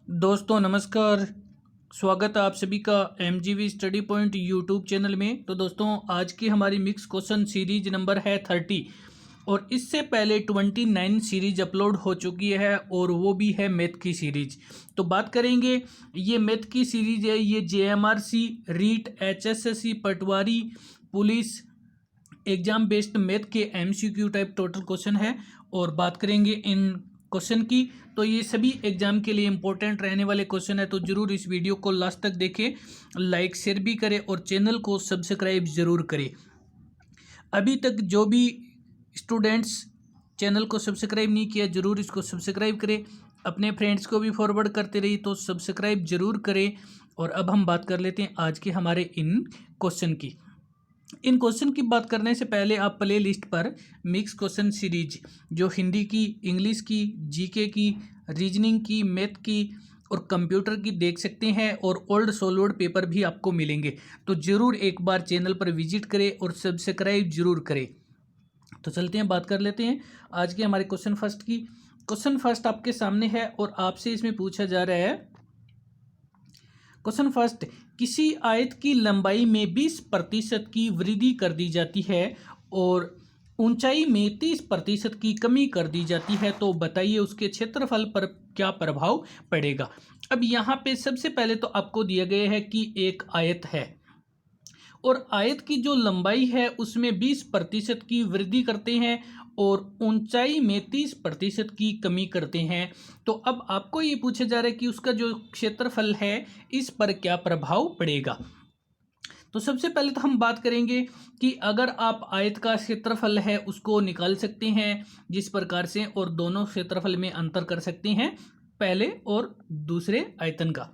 दोस्तों नमस्कार। स्वागत है आप सभी का MGV study point YouTube channel में। तो दोस्तों आज की हमारी मिक्स क्वेश्चन सीरीज नंबर है 30 और इससे पहले 29 सीरीज अपलोड हो चुकी है और वो भी है मैथ की सीरीज। तो बात करेंगे ये मैथ की सीरीज है, ये JMRC, रीट, HSSC, पटवारी, पुलिस एग्जाम बेस्ड मैथ के MCQ टाइप टोटल क्वेश्चन है। और बात करेंगे इन क्वेश्चन की, तो ये सभी एग्जाम के लिए इंपॉर्टेंट रहने वाले क्वेश्चन है। तो जरूर इस वीडियो को लास्ट तक देखें, लाइक शेयर भी करें और चैनल को सब्सक्राइब जरूर करें। अभी तक जो भी स्टूडेंट्स चैनल को सब्सक्राइब नहीं किया जरूर इसको सब्सक्राइब करें, अपने फ्रेंड्स को भी फॉरवर्ड करते रहिए, तो सब्सक्राइब जरूर करें। और अब हम बात कर लेते हैं आज के हमारे इन क्वेश्चन की। इन क्वेश्चन की बात करने से पहले आप प्ले लिस्ट पर मिक्स क्वेश्चन सीरीज जो हिंदी की, इंग्लिश की, जीके की, रीजनिंग की, मैथ की और कंप्यूटर की देख सकते हैं और ओल्ड सॉल्व्ड पेपर भी आपको मिलेंगे। तो ज़रूर एक बार चैनल पर विजिट करें और सब्सक्राइब जरूर करें। तो चलते हैं, बात कर लेते हैं आज के हमारे क्वेश्चन फर्स्ट की। क्वेश्चन फर्स्ट आपके सामने है और आपसे इसमें पूछा जा रहा है, क्वेश्चन फर्स्ट, किसी आयत की लंबाई में 20% की वृद्धि कर दी जाती है और ऊंचाई में 30% की कमी कर दी जाती है, तो बताइए उसके क्षेत्रफल पर क्या प्रभाव पड़ेगा। अब यहाँ पे सबसे पहले तो आपको दिया गया है कि एक आयत है और आयत की जो लंबाई है उसमें 20% की वृद्धि करते हैं और ऊंचाई में 30% की कमी करते हैं। तो अब आपको ये पूछा जा रहा है कि उसका जो क्षेत्रफल है इस पर क्या प्रभाव पड़ेगा। तो सबसे पहले तो हम बात करेंगे कि अगर आप आयत का क्षेत्रफल है उसको निकाल सकते हैं जिस प्रकार से, और दोनों क्षेत्रफल में अंतर कर सकते हैं, पहले और दूसरे आयतन का,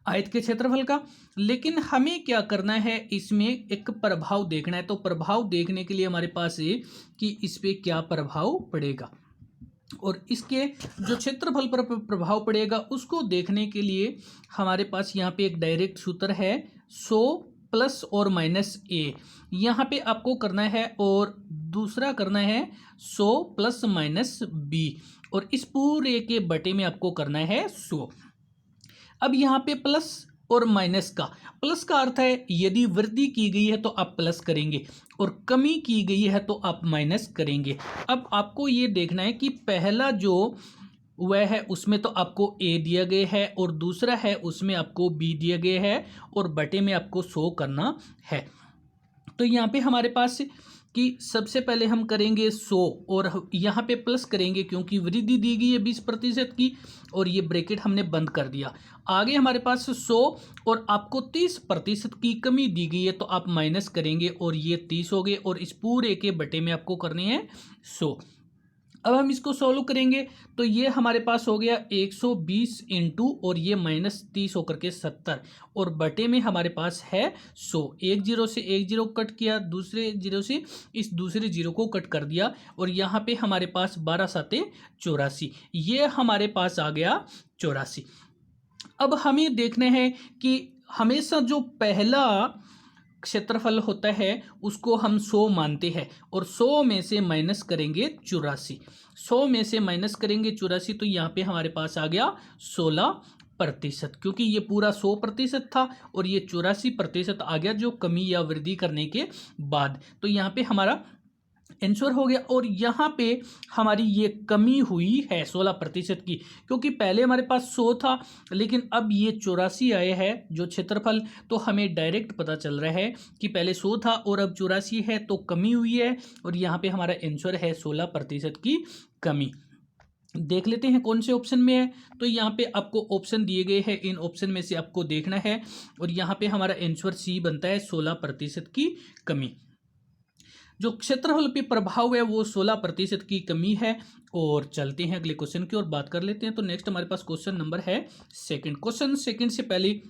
आयत के क्षेत्रफल का। लेकिन हमें क्या करना है, इसमें एक प्रभाव देखना है। तो प्रभाव देखने के लिए हमारे पास है कि इस पे क्या प्रभाव पड़ेगा और इसके जो क्षेत्रफल पर प्रभाव पड़ेगा उसको देखने के लिए हमारे पास यहाँ पे एक डायरेक्ट सूत्र है 100 प्लस और माइनस ए। यहाँ पे आपको करना है और दूसरा करना है 100 प्लस माइनस बी और इस पूरे के बटे में आपको करना है 100। अब यहाँ पे प्लस और माइनस का, प्लस का अर्थ है यदि वृद्धि की गई है तो आप प्लस करेंगे और कमी की गई है तो आप माइनस करेंगे। अब आपको ये देखना है कि पहला जो वह है उसमें तो आपको ए दिया गया है और दूसरा है उसमें आपको बी दिया गया है और बटे में आपको 100 करना है। तो यहाँ पे हमारे पास कि सबसे पहले हम करेंगे 100 और यहाँ पे प्लस करेंगे क्योंकि वृद्धि दी गई है 20% की और ये ब्रैकेट हमने बंद कर दिया। आगे हमारे पास 100 और आपको 30% की कमी दी गई है तो आप माइनस करेंगे और ये 30 हो गए और इस पूरे के बटे में आपको करने हैं 100। अब हम इसको सॉल्व करेंगे तो ये हमारे पास हो गया 120 इंटू और ये माइनस 30 होकर के 70 और बटे में हमारे पास है 100। एक जीरो से एक जीरो कट किया, दूसरे जीरो से इस दूसरे जीरो को कट कर दिया और यहाँ पे हमारे पास 12 साते 84, ये हमारे पास आ गया 84। अब हमें देखना है कि हमेशा जो पहला क्षेत्रफल होता है उसको हम 100 मानते हैं और 100 में से माइनस करेंगे 84। 100 में से माइनस करेंगे 84 तो यहाँ पे हमारे पास आ गया 16%, क्योंकि ये पूरा 100% था और ये 84% आ गया जो कमी या वृद्धि करने के बाद। तो यहाँ पे हमारा आंसर हो गया और यहाँ पे हमारी ये कमी हुई है 16% की, क्योंकि पहले हमारे पास 100 था लेकिन अब ये 84 आया है जो क्षेत्रफल। तो हमें डायरेक्ट पता चल रहा है कि पहले 100 था और अब 84 है तो कमी हुई है और यहाँ पे हमारा आंसर है 16% की कमी। देख लेते हैं कौन से ऑप्शन में है। तो यहाँ पे आपको ऑप्शन दिए गए हैं, इन ऑप्शन में से आपको देखना है और यहाँ पे हमारा आंसर सी बनता है 16% की कमी। जो क्षेत्रफल पे प्रभाव है वो 16% की कमी है। और चलते हैं अगले क्वेश्चन की ओर बात कर लेते हैं। तो नेक्स्ट हमारे पास क्वेश्चन नंबर है सेकंड। क्वेश्चन सेकंड से पहले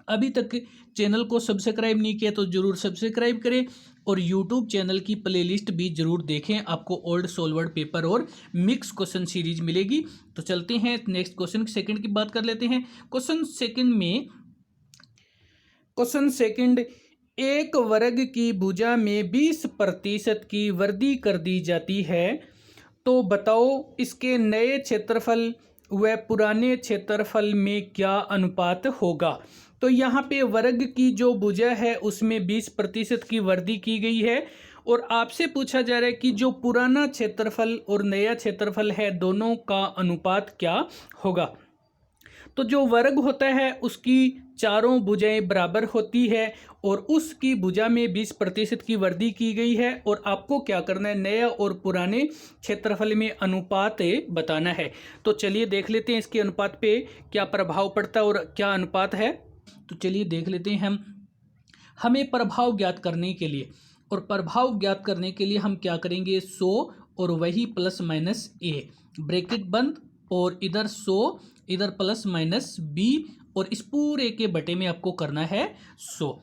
अभी तक चैनल को सब्सक्राइब नहीं किया तो जरूर सब्सक्राइब करें और यूट्यूब चैनल की प्लेलिस्ट भी जरूर देखें, आपको ओल्ड सॉल्वर्ड पेपर और मिक्स क्वेश्चन सीरीज मिलेगी। तो चलते हैं नेक्स्ट क्वेश्चन सेकंड की बात कर लेते हैं। क्वेश्चन सेकंड, एक वर्ग की भुजा में 20% की वृद्धि कर दी जाती है, तो बताओ इसके नए क्षेत्रफल व पुराने क्षेत्रफल में क्या अनुपात होगा। तो यहाँ पे वर्ग की जो भुजा है उसमें 20% की वृद्धि की गई है और आपसे पूछा जा रहा है कि जो पुराना क्षेत्रफल और नया क्षेत्रफल है दोनों का अनुपात क्या होगा। तो जो वर्ग होता है उसकी चारों भुजाएं बराबर होती है और उसकी भुजा में 20% की वृद्धि की गई है और आपको क्या करना है, नया और पुराने क्षेत्रफल में अनुपात बताना है। तो चलिए देख लेते हैं इसके अनुपात पे क्या प्रभाव पड़ता है और क्या अनुपात है। तो चलिए देख लेते हैं हमें प्रभाव ज्ञात करने के लिए, और प्रभाव ज्ञात करने के लिए हम क्या करेंगे, 100 और वही प्लस माइनस ए ब्रैकेट बंद और इधर 100 इधर प्लस माइनस बी और इस पूरे के बटे में आपको करना है 100।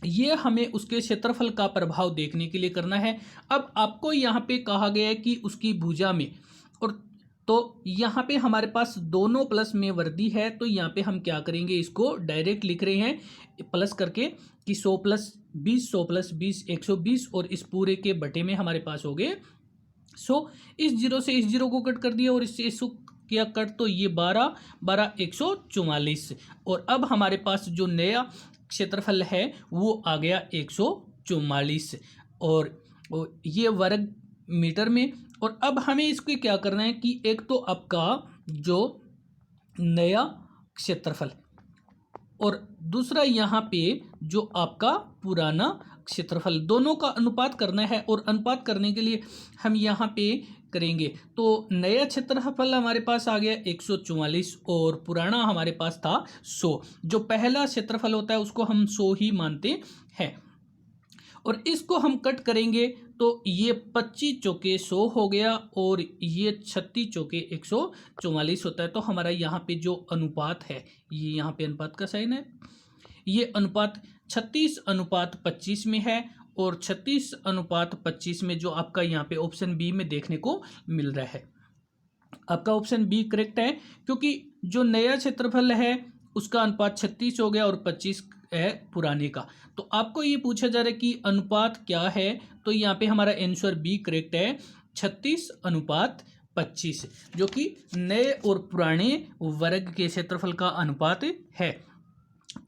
ये हमें उसके क्षेत्रफल का प्रभाव देखने के लिए करना है। अब आपको यहाँ पे कहा गया है कि उसकी भुजा में, और तो यहाँ पे हमारे पास दोनों प्लस में वृद्धि है तो यहाँ पे हम क्या करेंगे, इसको डायरेक्ट लिख रहे हैं प्लस करके कि 100 प्लस 20 100 प्लस 20 120 और इस पूरे के बटे में हमारे पास हो गए 100। इस जीरो से इस जीरो को कट कर दिया और इससे इसको किया कट तो ये 12 12 144 और अब हमारे पास जो नया क्षेत्रफल है वो आ गया 144 और ये वर्ग मीटर में। और अब हमें इसको क्या करना है कि एक तो आपका जो नया क्षेत्रफल और दूसरा यहाँ पे जो आपका पुराना क्षेत्रफल, दोनों का अनुपात करना है। और अनुपात करने के लिए हम यहाँ पे करेंगे तो नया क्षेत्रफल हमारे पास आ गया 144 और पुराना हमारे पास था 100। जो पहला क्षेत्रफल होता है उसको हम 100 ही मानते हैं और इसको हम कट करेंगे तो ये 25 चौके 100 हो गया और ये 36 चौके 144 होता है। तो हमारा यहाँ पे जो अनुपात है, ये यहाँ पे अनुपात का साइन है, ये अनुपात 36:25 में है और 36:25 में जो आपका यहाँ पे ऑप्शन बी में देखने को मिल रहा है। आपका ऑप्शन बी करेक्ट है क्योंकि जो नया क्षेत्रफल है उसका अनुपात 36 हो गया और 25 है पुराने का। तो आपको ये पूछा जा रहा है कि अनुपात क्या है, तो यहाँ पे हमारा आंसर बी करेक्ट है 36:25 जो कि नए और पुराने वर्ग के क्षेत्रफल का अनुपात है।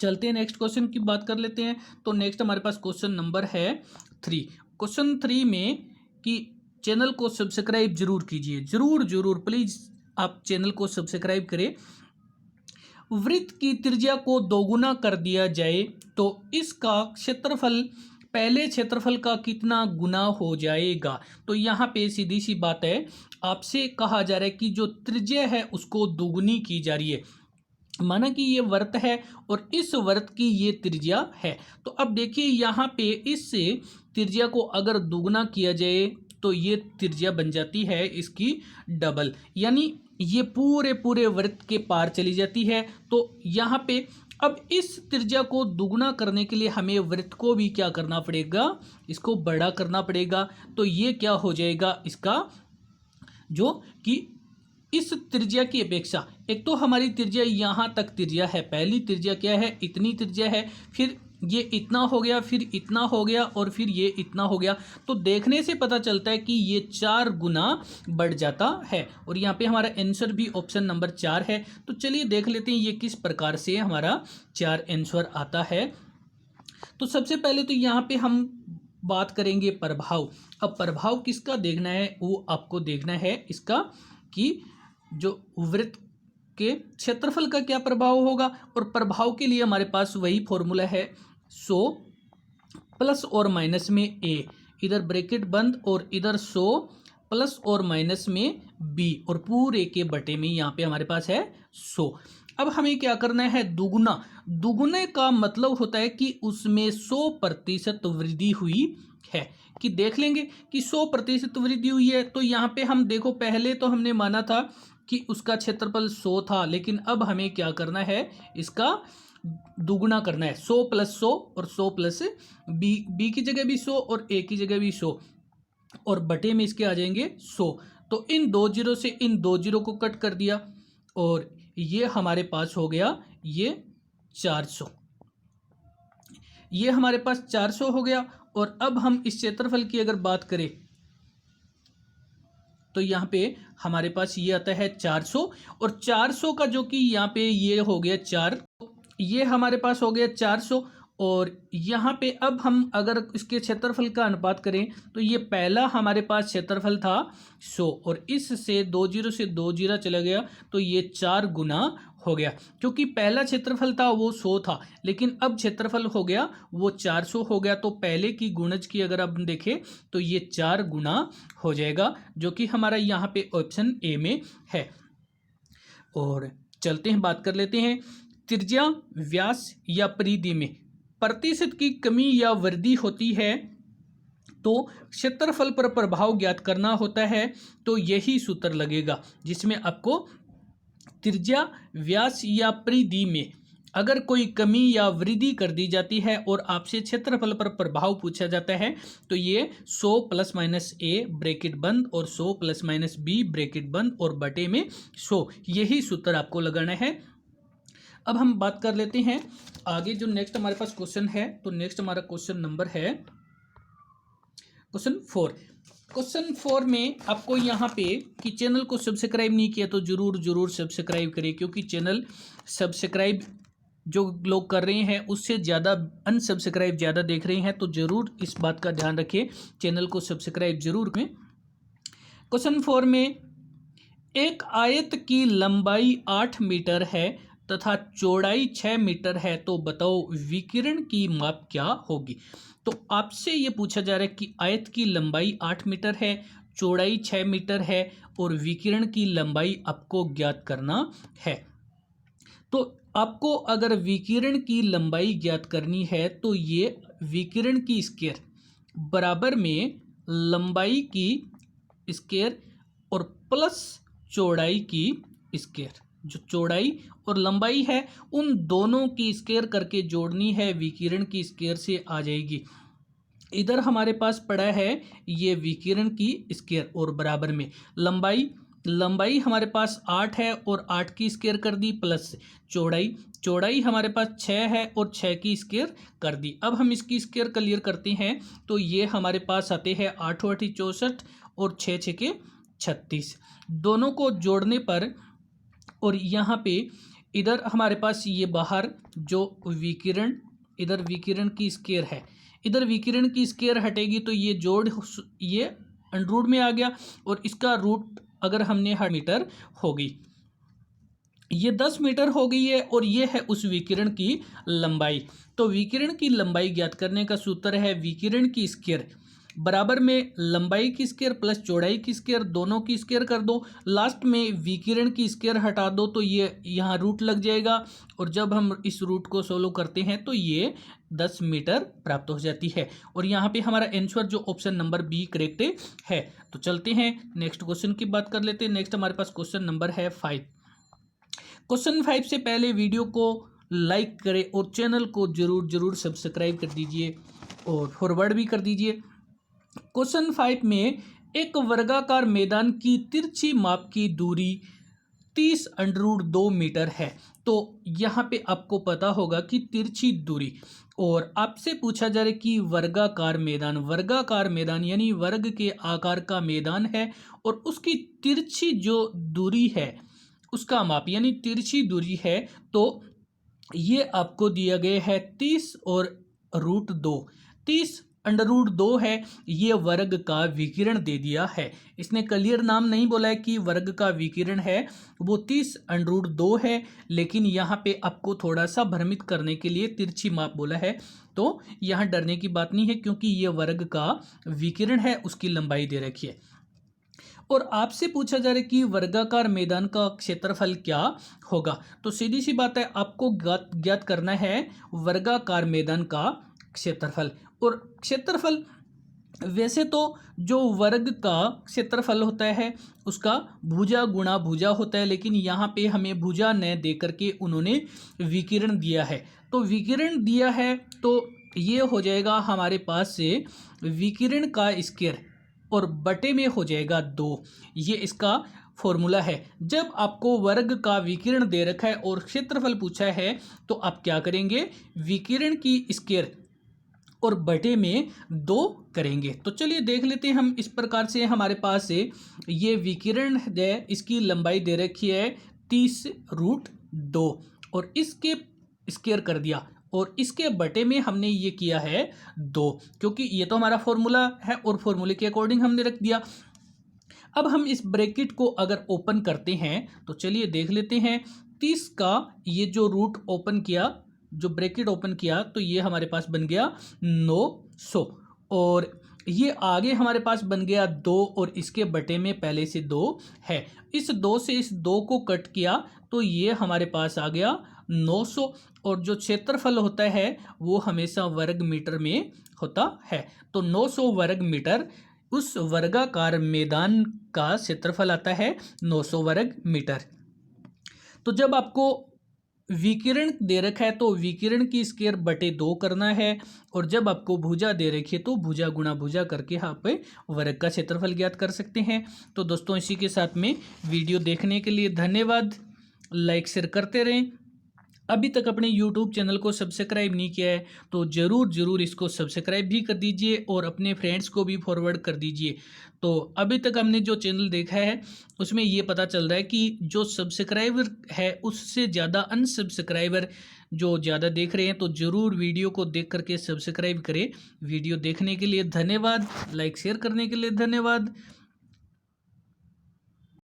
चलते हैं नेक्स्ट क्वेश्चन की बात कर लेते हैं। तो नेक्स्ट हमारे पास क्वेश्चन नंबर है 3। क्वेश्चन 3 में कि चैनल को सब्सक्राइब जरूर कीजिए, जरूर जरूर प्लीज आप चैनल को सब्सक्राइब करें। वृत्त की त्रिज्या को दोगुना कर दिया जाए तो इसका क्षेत्रफल पहले क्षेत्रफल का कितना गुना हो जाएगा। तो यहाँ पे सीधी सी बात है, आपसे कहा जा रहा है कि जो त्रिज्या है उसको दोगुनी की जा रही है। माना कि ये वृत्त है और इस वृत्त की ये त्रिज्या है। तो अब देखिए यहाँ पे इस त्रिज्या को अगर दोगुना किया जाए तो ये त्रिज्या बन जाती है इसकी डबल, यानी ये पूरे पूरे वृत्त के पार चली जाती है। तो यहाँ पे अब इस त्रिज्या को दुगुना करने के लिए हमें वृत्त को भी क्या करना पड़ेगा, इसको बड़ा करना पड़ेगा। तो ये क्या हो जाएगा इसका, जो कि इस त्रिज्या की अपेक्षा, एक तो हमारी त्रिज्या यहाँ तक त्रिज्या है, पहली त्रिज्या क्या है, इतनी त्रिज्या है, फिर ये इतना हो गया, फिर इतना हो गया और फिर ये इतना हो गया। तो देखने से पता चलता है कि ये 4 गुना बढ़ जाता है और यहाँ पे हमारा आंसर भी ऑप्शन नंबर 4 है। तो चलिए देख लेते हैं ये किस प्रकार से हमारा 4 आंसर आता है। तो सबसे पहले तो यहाँ पे हम बात करेंगे प्रभाव। अब प्रभाव किसका देखना है, वो आपको देखना है इसका कि जो वृत्त के क्षेत्रफल का क्या प्रभाव होगा। और प्रभाव के लिए हमारे पास वही फॉर्मूला है 100 प्लस और माइनस में ए, इधर ब्रैकेट बंद और इधर 100 प्लस और माइनस में बी और पूरे के बटे में यहाँ पे हमारे पास है 100। अब हमें क्या करना है, दुगुना। दुगुने का मतलब होता है कि उसमें 100% वृद्धि हुई है, कि देख लेंगे कि 100% वृद्धि हुई है। तो यहाँ पे हम देखो, पहले तो हमने माना था कि उसका क्षेत्रफल 100 था, लेकिन अब हमें क्या करना है, इसका दुगुना करना है। 100 प्लस 100 और 100 प्लस बी की जगह भी 100 और ए की जगह भी 100 और बटे में इसके आ जाएंगे 100। तो इन 2 जीरो से इन 2 जीरो को कट कर दिया और ये हमारे पास हो गया ये 400, ये हमारे पास 400 हो गया। और अब हम इस क्षेत्रफल की अगर बात करें तो यहाँ पे हमारे पास ये आता है 400, और 400 का जो कि यहाँ पे ये हो गया 4, ये हमारे पास हो गया 400। और यहाँ पे अब हम अगर इसके क्षेत्रफल का अनुपात करें तो ये पहला हमारे पास क्षेत्रफल था 100, और इससे 2 जीरो से 2 जीरो चला गया तो ये 4 गुना हो गया, क्योंकि पहला क्षेत्रफल था वो 100 था, लेकिन अब क्षेत्रफल हो गया वो 400 हो गया। तो पहले की गुणज की अगर आप देखें तो ये 4 गुना हो जाएगा, जो कि हमारा यहाँ पे ऑप्शन ए में है। और चलते हैं, बात कर लेते हैं त्रिज्या, व्यास या परिधि में प्रतिशत की कमी या वृद्धि होती है तो क्षेत्रफल पर प्रभाव ज्ञात करना होता है। तो यही सूत्र लगेगा जिसमें आपको त्रिज्या, व्यास या परिधि में अगर कोई कमी या वृद्धि कर दी जाती है और आपसे क्षेत्रफल पर प्रभाव पूछा जाता है तो ये 100 प्लस माइनस ए ब्रैकेट बंद और 100 प्लस माइनस बी ब्रैकेट बंद और बटे में 100, यही सूत्र आपको लगाना है। अब हम बात कर लेते हैं आगे, जो नेक्स्ट हमारे पास क्वेश्चन है। तो नेक्स्ट हमारा क्वेश्चन नंबर है क्वेश्चन 4। क्वेश्चन 4 में आपको यहाँ पे कि चैनल को सब्सक्राइब नहीं किया तो जरूर सब्सक्राइब करिए, क्योंकि चैनल सब्सक्राइब जो लोग कर रहे हैं उससे ज़्यादा अनसब्सक्राइब ज़्यादा देख रहे हैं, तो ज़रूर इस बात का ध्यान रखिए, चैनल को सब्सक्राइब जरूर करें। क्वेश्चन 4 में एक आयत की लंबाई 8 मीटर है तथा चौड़ाई 6 मीटर है, तो बताओ विकिरण की माप क्या होगी। तो आपसे ये पूछा जा रहा है कि आयत की लंबाई 8 मीटर है, चौड़ाई 6 मीटर है और विकिरण की लंबाई आपको ज्ञात करना है। तो आपको अगर विकिरण की लंबाई ज्ञात करनी है तो ये विकिरण की स्क्वायर बराबर में लंबाई की स्क्वायर और प्लस चौड़ाई की स्क्वायर, जो चौड़ाई और लंबाई है उन दोनों की स्क्वायर करके जोड़नी है, विकिरण की स्क्वायर से आ जाएगी। इधर हमारे पास पड़ा है ये विकिरण की स्क्वायर और बराबर में लंबाई हमारे पास 8 है और 8 की स्क्वायर कर दी, प्लस चौड़ाई हमारे पास 6 है और 6 की स्क्वायर कर दी। अब हम इसकी स्क्वायर क्लियर करते हैं तो ये हमारे पास आते हैं 8 8 64 और 6 6 के 36, दोनों को जोड़ने पर, और यहाँ पे इधर हमारे पास ये बाहर जो विकिरण, इधर विकिरण की स्क्वायर है, इधर विकिरण की स्क्वायर हटेगी तो ये जोड़ ये अंडररूट में आ गया और इसका रूट अगर हमने 100 मीटर होगी, ये 10 मीटर हो गई है और ये है उस विकिरण की लंबाई। तो विकिरण की लंबाई ज्ञात करने का सूत्र है विकिरण की स्क्वायर बराबर में लंबाई की स्क्वायर प्लस चौड़ाई की स्क्वायर, दोनों की स्क्वायर कर दो, लास्ट में विकिरण की स्क्वायर हटा दो तो ये यहाँ रूट लग जाएगा, और जब हम इस रूट को सोल्व करते हैं तो ये 10 मीटर प्राप्त हो जाती है। और यहाँ पे हमारा आंसर जो ऑप्शन नंबर बी करेक्ट है। तो चलते हैं नेक्स्ट क्वेश्चन की बात कर लेते हैं। नेक्स्ट हमारे पास क्वेश्चन नंबर है 5। क्वेश्चन 5 से पहले वीडियो को लाइक करें और चैनल को जरूर सब्सक्राइब कर दीजिए और फॉरवर्ड भी कर दीजिए। क्वेश्चन 5 में एक वर्गाकार मैदान की तिरछी माप की दूरी 30√2 मीटर है। तो यहाँ पे आपको पता होगा कि तिरछी दूरी, और आपसे पूछा जा रहा है कि वर्गाकार मैदान यानी वर्ग के आकार का मैदान है और उसकी तिरछी जो दूरी है उसका माप यानी तिरछी दूरी है, तो ये आपको दिया गया है 30 और √2, 30√2 है, ये वर्ग का विकिरण दे दिया है। इसने क्लियर नाम नहीं बोला है कि वर्ग का विकिरण है वो 30√2 है, लेकिन यहाँ पे आपको थोड़ा सा भ्रमित करने के लिए तिरछी माप बोला है, तो यहाँ डरने की बात नहीं है क्योंकि ये वर्ग का विकिरण है, उसकी लंबाई दे रखी है। और आपसे पूछा जा रहा है कि वर्गाकार मैदान का क्षेत्रफल क्या होगा, तो सीधी सी बात है आपको ज्ञात करना है वर्गाकार मैदान का क्षेत्रफल। और क्षेत्रफल वैसे तो जो वर्ग का क्षेत्रफल होता है उसका भुजा गुणा भुजा होता है, लेकिन यहाँ पे हमें भुजा न दे करके उन्होंने विकिरण दिया है, तो विकिरण दिया है तो ये हो जाएगा हमारे पास से विकिरण का स्क्वायर और बटे में हो जाएगा 2, ये इसका फॉर्मूला है। जब आपको वर्ग का विकिरण दे रखा है और क्षेत्रफल पूछा है तो आप क्या करेंगे, विकिरण की स्क्वायर और बटे में 2 करेंगे। तो चलिए देख लेते हैं हम। इस प्रकार से हमारे पास ये विकिरण है, इसकी लंबाई दे रखी है 30√2 और इसके स्क्वायर कर दिया और इसके बटे में हमने ये किया है 2, क्योंकि ये तो हमारा फॉर्मूला है और फॉर्मूले के अकॉर्डिंग हमने रख दिया। अब हम इस ब्रैकेट को अगर ओपन करते हैं तो चलिए देख लेते हैं। 30 का ये जो रूट ओपन किया, जो ब्रैकेट ओपन किया, तो ये हमारे पास बन गया 900 और ये आगे हमारे पास बन गया 2 और इसके बटे में पहले से 2 है। इस 2 से इस 2 को कट किया तो ये हमारे पास आ गया 900 और जो क्षेत्रफल होता है वो हमेशा वर्ग मीटर में होता है। तो 900 वर्ग मीटर उस वर्गाकार मैदान का क्षेत्रफल आता है 900 वर्ग मीटर। तो जब आपको विकिरण दे रखा है तो विकिरण की स्क्वायर बटे 2 करना है और जब आपको भुजा दे रखी है तो भुजा गुणा भुजा करके यहाँ पे वर्ग का क्षेत्रफल ज्ञात कर सकते हैं। तो दोस्तों इसी के साथ में वीडियो देखने के लिए धन्यवाद। लाइक शेयर करते रहें। अभी तक अपने YouTube चैनल को सब्सक्राइब नहीं किया है तो ज़रूर इसको सब्सक्राइब भी कर दीजिए और अपने फ्रेंड्स को भी फॉरवर्ड कर दीजिए। तो अभी तक हमने जो चैनल देखा है उसमें ये पता चल रहा है कि जो सब्सक्राइबर है उससे ज़्यादा अनसब्सक्राइबर जो ज़्यादा देख रहे हैं। तो ज़रूर वीडियो को देख करके सब्सक्राइब करें। वीडियो देखने के लिए धन्यवाद। लाइक शेयर करने के लिए धन्यवाद।